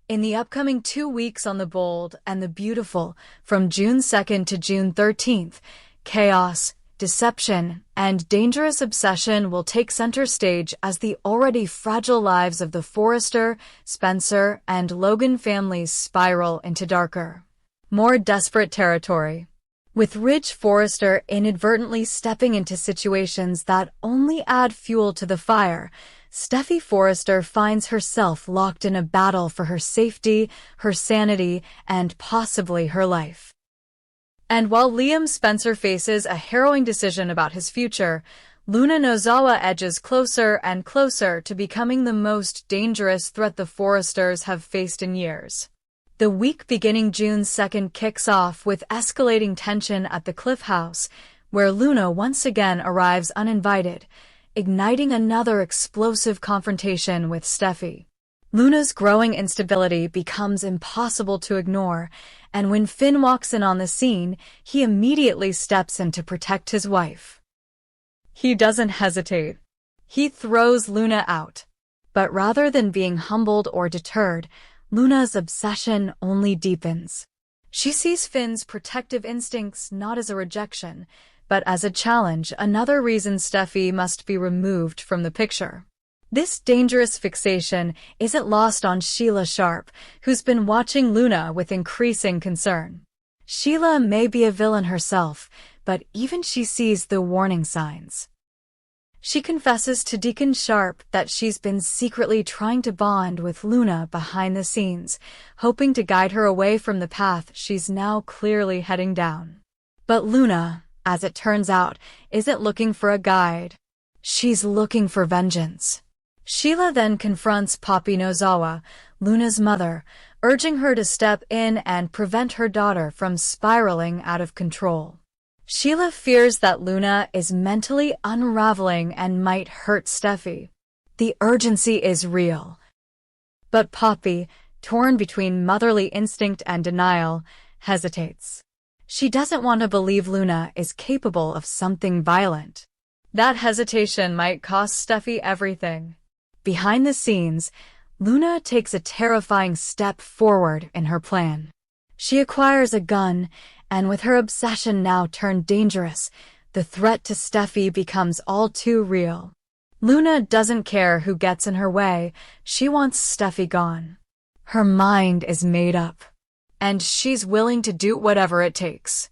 In the upcoming 2 weeks on The Bold and the Beautiful, from June 2nd to June 13th, chaos, deception, and dangerous obsession will take center stage as the already fragile lives of the Forrester, Spencer, and Logan families spiral into darker, more desperate territory. With Ridge Forrester inadvertently stepping into situations that only add fuel to the fire, Steffy Forrester finds herself locked in a battle for her safety, her sanity, and possibly her life. And while Liam Spencer faces a harrowing decision about his future, Luna Nozawa edges closer and closer to becoming the most dangerous threat the Forresters have faced in years. The week beginning June 2nd kicks off with escalating tension at the Cliff House, where Luna once again arrives uninvited, igniting another explosive confrontation with Steffy. Luna's growing instability becomes impossible to ignore, and when Finn walks in on the scene, he immediately steps in to protect his wife. He doesn't hesitate. He throws Luna out. But rather than being humbled or deterred, Luna's obsession only deepens. She sees Finn's protective instincts not as a rejection, but as a challenge, another reason Steffy must be removed from the picture. This dangerous fixation isn't lost on Sheila Sharp, who's been watching Luna with increasing concern. Sheila may be a villain herself, but even she sees the warning signs. She confesses to Deacon Sharp that she's been secretly trying to bond with Luna behind the scenes, hoping to guide her away from the path she's now clearly heading down. But Luna, as it turns out, isn't looking for a guide. She's looking for vengeance. Sheila then confronts Poppy Nozawa, Luna's mother, urging her to step in and prevent her daughter from spiraling out of control. Sheila fears that Luna is mentally unraveling and might hurt Steffy. The urgency is real. But Poppy, torn between motherly instinct and denial, hesitates. She doesn't want to believe Luna is capable of something violent. That hesitation might cost Steffy everything. Behind the scenes, Luna takes a terrifying step forward in her plan. She acquires a gun, and with her obsession now turned dangerous, the threat to Steffy becomes all too real. Luna doesn't care who gets in her way, she wants Steffy gone. Her mind is made up, and she's willing to do whatever it takes.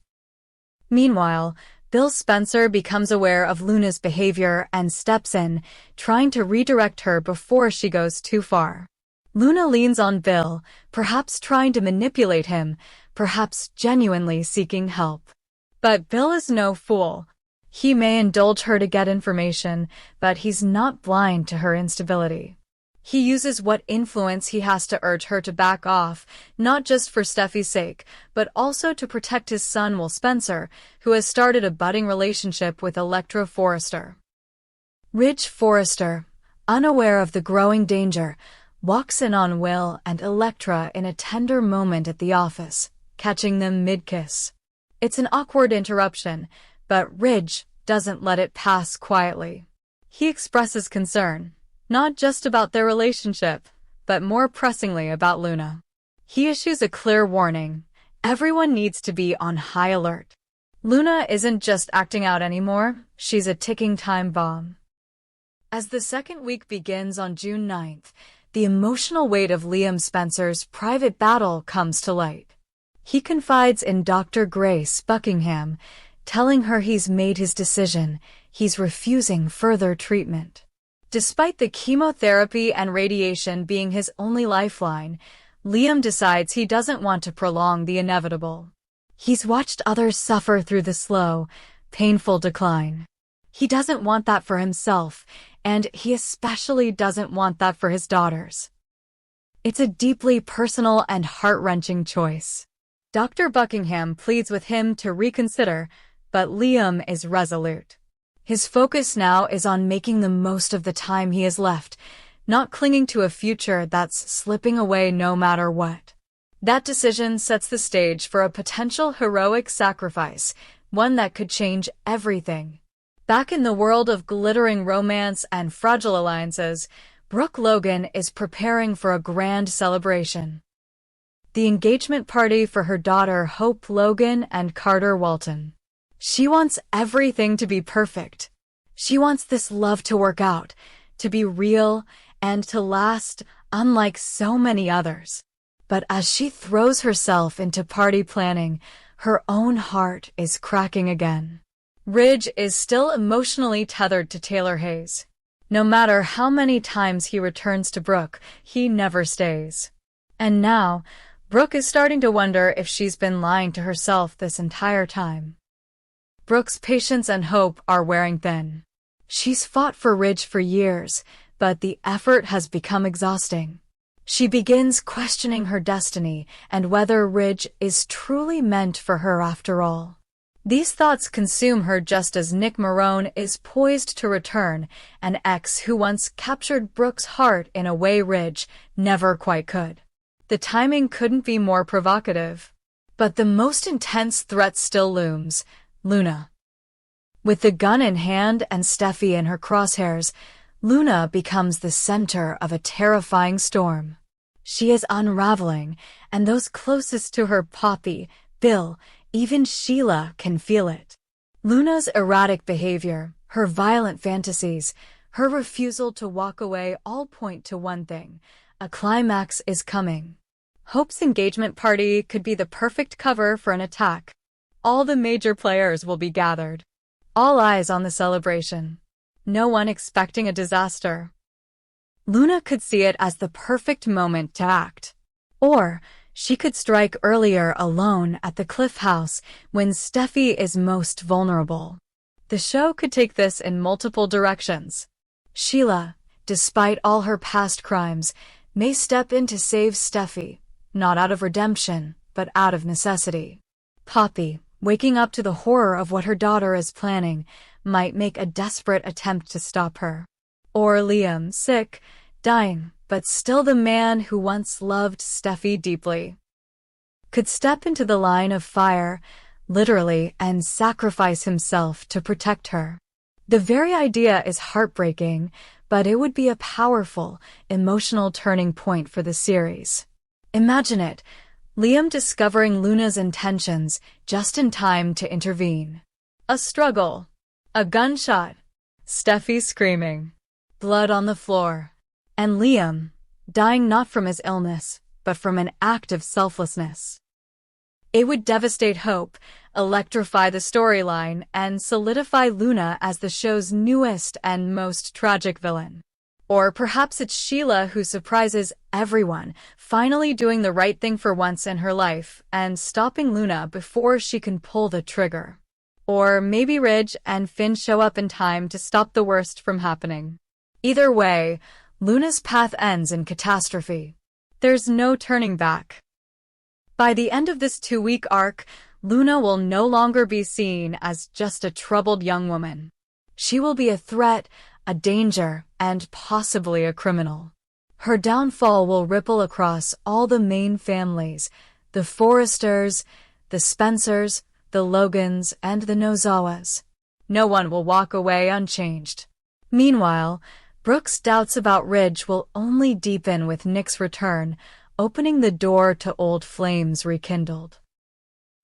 Meanwhile, Bill Spencer becomes aware of Luna's behavior and steps in, trying to redirect her before she goes too far. Luna leans on Bill, perhaps trying to manipulate him, perhaps genuinely seeking help. But Bill is no fool. He may indulge her to get information, but he's not blind to her instability. He uses what influence he has to urge her to back off, not just for Steffy's sake, but also to protect his son Will Spencer, who has started a budding relationship with Electra Forrester. Ridge Forrester, unaware of the growing danger, walks in on Will and Electra in a tender moment at the office, catching them mid-kiss. It's an awkward interruption, but Ridge doesn't let it pass quietly. He expresses concern, not just about their relationship, but more pressingly about Luna. He issues a clear warning. Everyone needs to be on high alert. Luna isn't just acting out anymore, she's a ticking time bomb. As the second week begins on June 9th, the emotional weight of Liam Spencer's private battle comes to light. He confides in Dr. Grace Buckingham, telling her he's made his decision, he's refusing further treatment. Despite the chemotherapy and radiation being his only lifeline, Liam decides he doesn't want to prolong the inevitable. He's watched others suffer through the slow, painful decline. He doesn't want that for himself, and he especially doesn't want that for his daughters. It's a deeply personal and heart-wrenching choice. Dr. Buckingham pleads with him to reconsider, but Liam is resolute. His focus now is on making the most of the time he has left, not clinging to a future that's slipping away no matter what. That decision sets the stage for a potential heroic sacrifice, one that could change everything. Back in the world of glittering romance and fragile alliances, Brooke Logan is preparing for a grand celebration. the engagement party for her daughter Hope Logan and Carter Walton. She wants everything to be perfect. She wants this love to work out, to be real, and to last, unlike so many others. But as she throws herself into party planning, her own heart is cracking again. Ridge is still emotionally tethered to Taylor Hayes. No matter how many times he returns to Brooke, he never stays. And now, Brooke is starting to wonder if she's been lying to herself this entire time. Brooke's patience and hope are wearing thin. She's fought for Ridge for years, but the effort has become exhausting. She begins questioning her destiny and whether Ridge is truly meant for her after all. These thoughts consume her just as Nick Marone is poised to return, an ex who once captured Brooke's heart in a way Ridge never quite could. The timing couldn't be more provocative. But the most intense threat still looms: Luna. With the gun in hand and Steffi in her crosshairs, Luna becomes the center of a terrifying storm. She is unraveling, and those closest to her, Poppy, Bill, even Sheila, can feel it. Luna's erratic behavior, her violent fantasies, her refusal to walk away all point to one thing: a climax is coming. Hope's engagement party could be the perfect cover for an attack. All the major players will be gathered. All eyes on the celebration. No one expecting a disaster. Luna could see it as the perfect moment to act. Or she could strike earlier alone at the Cliff House when Steffi is most vulnerable. The show could take this in multiple directions. Sheila, despite all her past crimes, may step in to save Steffi, not out of redemption, but out of necessity. Poppy, waking up to the horror of what her daughter is planning, might make a desperate attempt to stop her. Or Liam, sick, dying, but still the man who once loved Steffi deeply, could step into the line of fire, literally, and sacrifice himself to protect her. The very idea is heartbreaking, but it would be a powerful, emotional turning point for the series. Imagine it, Liam discovering Luna's intentions just in time to intervene. A struggle. A gunshot. Steffi screaming. Blood on the floor. And Liam, dying not from his illness, but from an act of selflessness. It would devastate Hope, electrify the storyline, and solidify Luna as the show's newest and most tragic villain. Or perhaps it's Sheila who surprises everyone, finally doing the right thing for once in her life and stopping Luna before she can pull the trigger. Or maybe Ridge and Finn show up in time to stop the worst from happening. Either way, Luna's path ends in catastrophe. There's no turning back. By the end of this 2-week arc, Luna will no longer be seen as just a troubled young woman. She will be a threat, a danger, and possibly a criminal. Her downfall will ripple across all the main families: the Forresters, the Spencers, the Logans, and the Nozawas. No one will walk away unchanged. Meanwhile, Brooke's doubts about Ridge will only deepen with Nick's return, opening the door to old flames rekindled.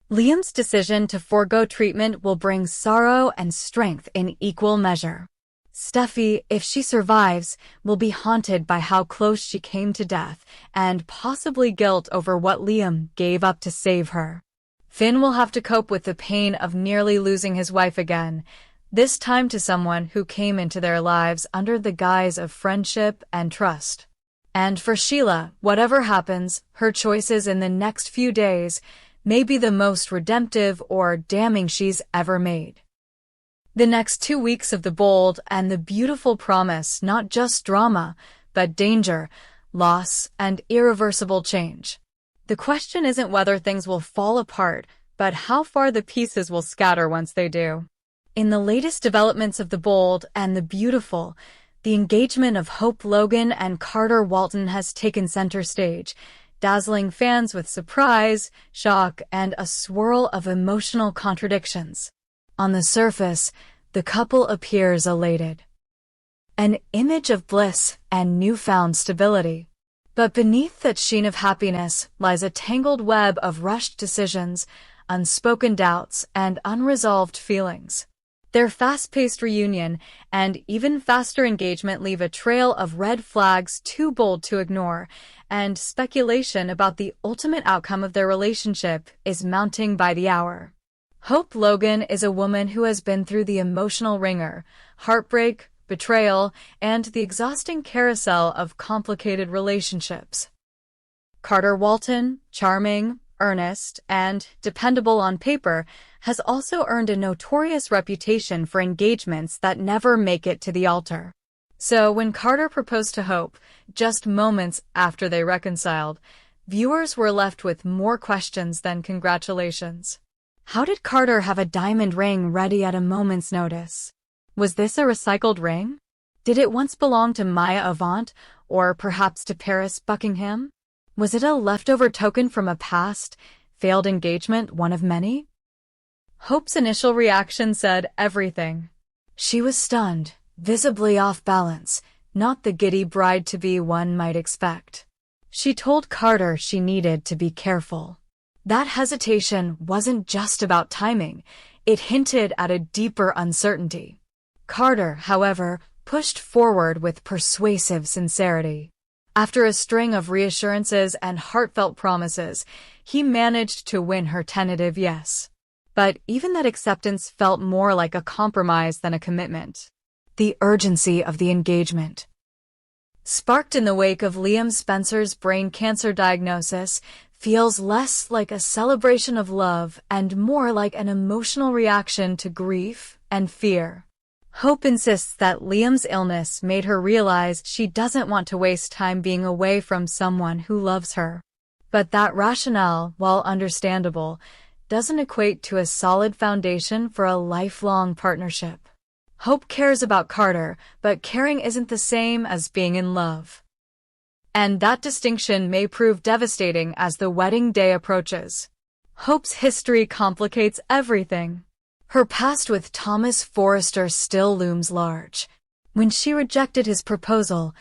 Liam's decision to forego treatment will bring sorrow and strength in equal measure. Steffi, if she survives, will be haunted by how close she came to death, and possibly guilt over what Liam gave up to save her. Finn will have to cope with the pain of nearly losing his wife again, this time to someone who came into their lives under the guise of friendship and trust. And for Sheila, whatever happens, her choices in the next few days may be the most redemptive or damning she's ever made. The next 2 weeks of The Bold and the Beautiful promise not just drama, but danger, loss, and irreversible change. The question isn't whether things will fall apart, but how far the pieces will scatter once they do. In the latest developments of The Bold and the Beautiful, the engagement of Hope Logan and Carter Walton has taken center stage, dazzling fans with surprise, shock, and a swirl of emotional contradictions. On the surface, the couple appears elated. An image of bliss and newfound stability. But beneath that sheen of happiness lies a tangled web of rushed decisions, unspoken doubts, and unresolved feelings. Their fast-paced reunion and even faster engagement leave a trail of red flags too bold to ignore, and speculation about the ultimate outcome of their relationship is mounting by the hour. Hope Logan is a woman who has been through the emotional ringer, heartbreak, betrayal, and the exhausting carousel of complicated relationships. Carter Walton, charming, earnest, and dependable on paper, has also earned a notorious reputation for engagements that never make it to the altar. So when Carter proposed to Hope, just moments after they reconciled, viewers were left with more questions than congratulations. How did Carter have a diamond ring ready at a moment's notice? Was this a recycled ring? Did it once belong to Maya Avant, or perhaps to Paris Buckingham? Was it a leftover token from a past, failed engagement, one of many? Hope's initial reaction said everything. She was stunned, visibly off balance, not the giddy bride-to-be one might expect. She told Carter she needed to be careful. That hesitation wasn't just about timing, it hinted at a deeper uncertainty. Carter, however, pushed forward with persuasive sincerity. After a string of reassurances and heartfelt promises, he managed to win her tentative yes. But even that acceptance felt more like a compromise than a commitment. The urgency of the engagement, sparked in the wake of Liam Spencer's brain cancer diagnosis, feels less like a celebration of love and more like an emotional reaction to grief and fear. Hope insists that Liam's illness made her realize she doesn't want to waste time being away from someone who loves her. But that rationale, while understandable, doesn't equate to a solid foundation for a lifelong partnership. Hope cares about Carter, but caring isn't the same as being in love. And that distinction may prove devastating as the wedding day approaches. Hope's history complicates everything. Her past with Thomas Forrester still looms large. When she rejected his proposal,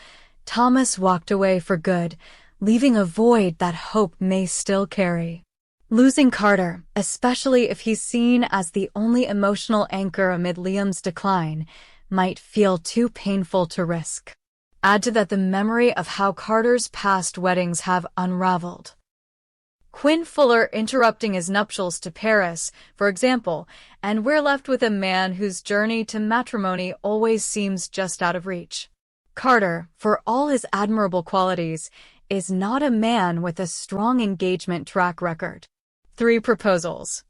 Thomas walked away for good, leaving a void that Hope may still carry. Losing Carter, especially if he's seen as the only emotional anchor amid Liam's decline, might feel too painful to risk. Add to that the memory of how Carter's past weddings have unraveled. Quinn Fuller interrupting his nuptials to Paris, for example, and we're left with a man whose journey to matrimony always seems just out of reach. Carter, for all his admirable qualities, is not a man with a strong engagement track record. 3 proposals.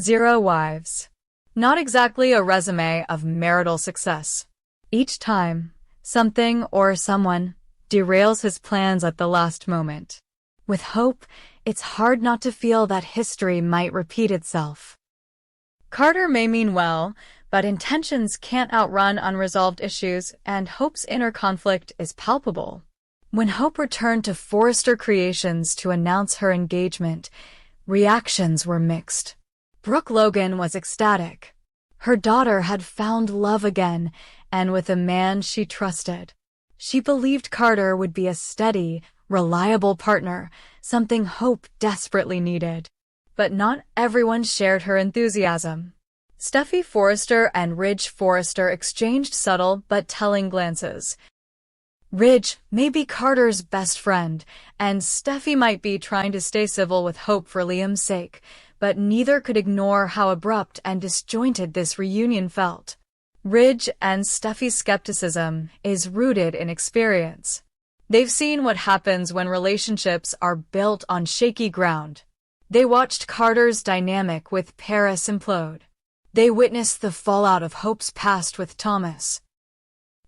0 wives. Not exactly a resume of marital success. Each time, something or someone derails his plans at the last moment. With Hope, it's hard not to feel that history might repeat itself. Carter may mean well, but intentions can't outrun unresolved issues, and Hope's inner conflict is palpable. When Hope returned to Forrester Creations to announce her engagement, reactions were mixed. Brooke Logan was ecstatic. Her daughter had found love again, and with a man she trusted. She believed Carter would be a steady, reliable partner, something Hope desperately needed. But not everyone shared her enthusiasm. Steffy Forrester and Ridge Forrester exchanged subtle but telling glances. Ridge may be Carter's best friend, and Steffy might be trying to stay civil with Hope for Liam's sake, but neither could ignore how abrupt and disjointed this reunion felt. Ridge and Steffy's skepticism is rooted in experience. They've seen what happens when relationships are built on shaky ground. They watched Carter's dynamic with Paris implode. They witnessed the fallout of Hope's past with Thomas.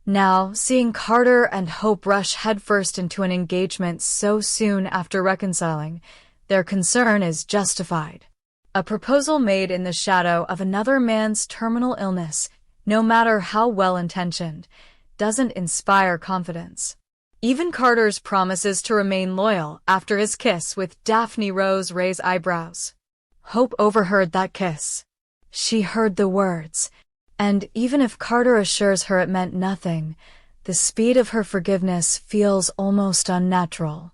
Now, seeing Carter and Hope rush headfirst into an engagement so soon after reconciling, their concern is justified. A proposal made in the shadow of another man's terminal illness, no matter how well-intentioned, doesn't inspire confidence. Even Carter's promises to remain loyal after his kiss with Daphne Rose raise eyebrows. Hope overheard that kiss. She heard the words, and even if Carter assures her it meant nothing, the speed of her forgiveness feels almost unnatural.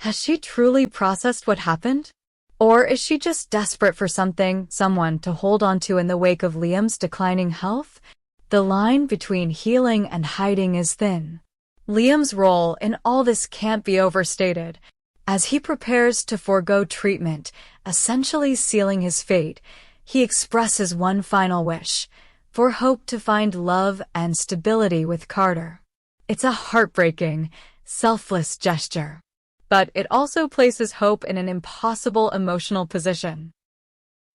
Has she truly processed what happened? Or is she just desperate for someone to hold on to in the wake of Liam's declining health? The line between healing and hiding is thin. Liam's role in all this can't be overstated. As he prepares to forego treatment, essentially sealing his fate, he expresses one final wish, for Hope to find love and stability with Carter. It's a heartbreaking, selfless gesture. But it also places Hope in an impossible emotional position.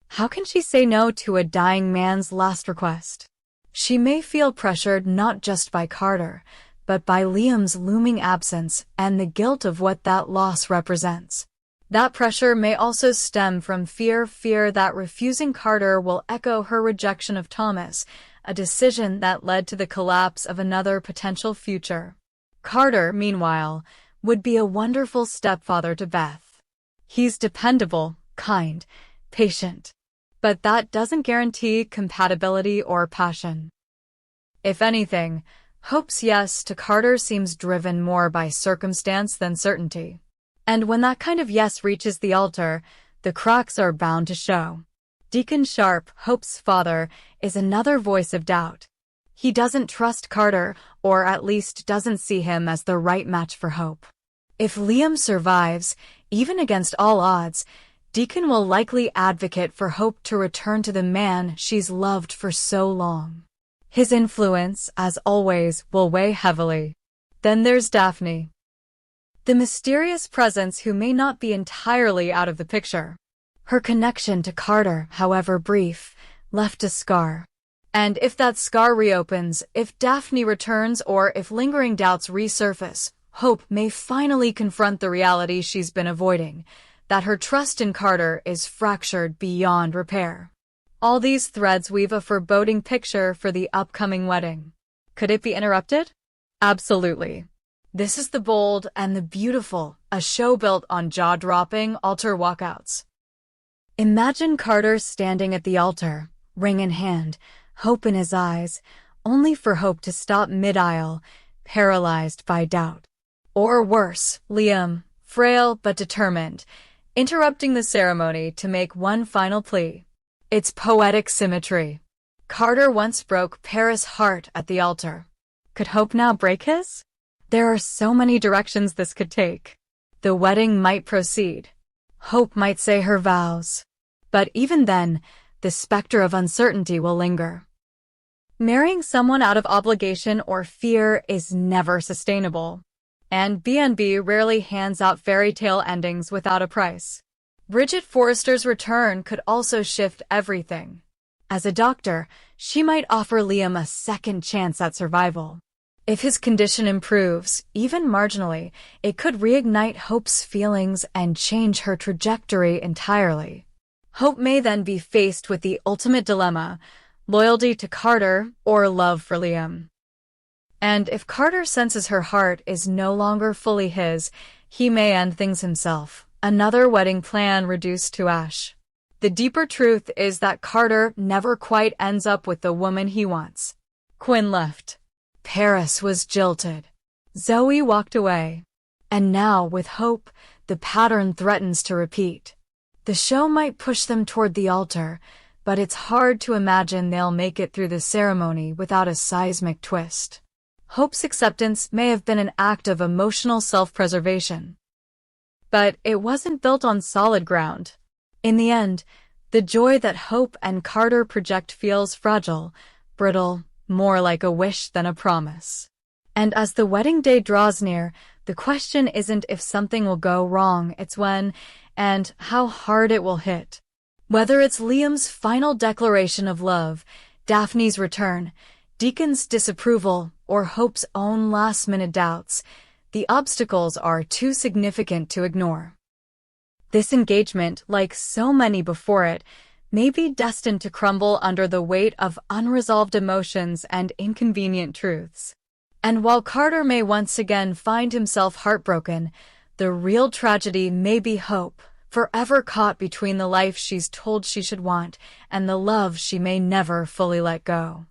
How can she say no to a dying man's last request? She may feel pressured not just by Carter, but by Liam's looming absence and the guilt of what that loss represents. That pressure may also stem from fear that refusing Carter will echo her rejection of Thomas, a decision that led to the collapse of another potential future. Carter, meanwhile, would be a wonderful stepfather to Beth. He's dependable, kind, patient. But that doesn't guarantee compatibility or passion. If anything, Hope's yes to Carter seems driven more by circumstance than certainty. And when that kind of yes reaches the altar, the cracks are bound to show. Deacon Sharp, Hope's father, is another voice of doubt. He doesn't trust Carter, or at least doesn't see him as the right match for Hope. If Liam survives, even against all odds, Deacon will likely advocate for Hope to return to the man she's loved for so long. His influence, as always, will weigh heavily. Then there's Daphne, the mysterious presence who may not be entirely out of the picture. Her connection to Carter, however brief, left a scar. And if that scar reopens, if Daphne returns, or if lingering doubts resurface, Hope may finally confront the reality she's been avoiding, that her trust in Carter is fractured beyond repair. All these threads weave a foreboding picture for the upcoming wedding. Could it be interrupted? Absolutely. This is The Bold and the Beautiful, a show built on jaw-dropping altar walkouts. Imagine Carter standing at the altar, ring in hand, hope in his eyes, only for Hope to stop mid-aisle, paralyzed by doubt. Or worse, Liam, frail but determined, interrupting the ceremony to make one final plea. It's poetic symmetry. Carter once broke Paris' heart at the altar. Could Hope now break his? There are so many directions this could take. The wedding might proceed. Hope might say her vows. But even then, the specter of uncertainty will linger. Marrying someone out of obligation or fear is never sustainable. And B&B rarely hands out fairy tale endings without a price. Bridget Forrester's return could also shift everything. As a doctor, she might offer Liam a second chance at survival. If his condition improves, even marginally, it could reignite Hope's feelings and change her trajectory entirely. Hope may then be faced with the ultimate dilemma: loyalty to Carter or love for Liam. And if Carter senses her heart is no longer fully his, he may end things himself. Another wedding plan reduced to ash. The deeper truth is that Carter never quite ends up with the woman he wants. Quinn left. Paris was jilted. Zoe walked away. And now, with Hope, the pattern threatens to repeat. The show might push them toward the altar, but it's hard to imagine they'll make it through the ceremony without a seismic twist. Hope's acceptance may have been an act of emotional self-preservation. But it wasn't built on solid ground. In the end, the joy that Hope and Carter project feels fragile, brittle, more like a wish than a promise. And as the wedding day draws near, the question isn't if something will go wrong, it's when and how hard it will hit. Whether it's Liam's final declaration of love, Daphne's return, Deacon's disapproval, or Hope's own last-minute doubts, the obstacles are too significant to ignore. This engagement, like so many before it, may be destined to crumble under the weight of unresolved emotions and inconvenient truths. And while Carter may once again find himself heartbroken, the real tragedy may be Hope, forever caught between the life she's told she should want and the love she may never fully let go.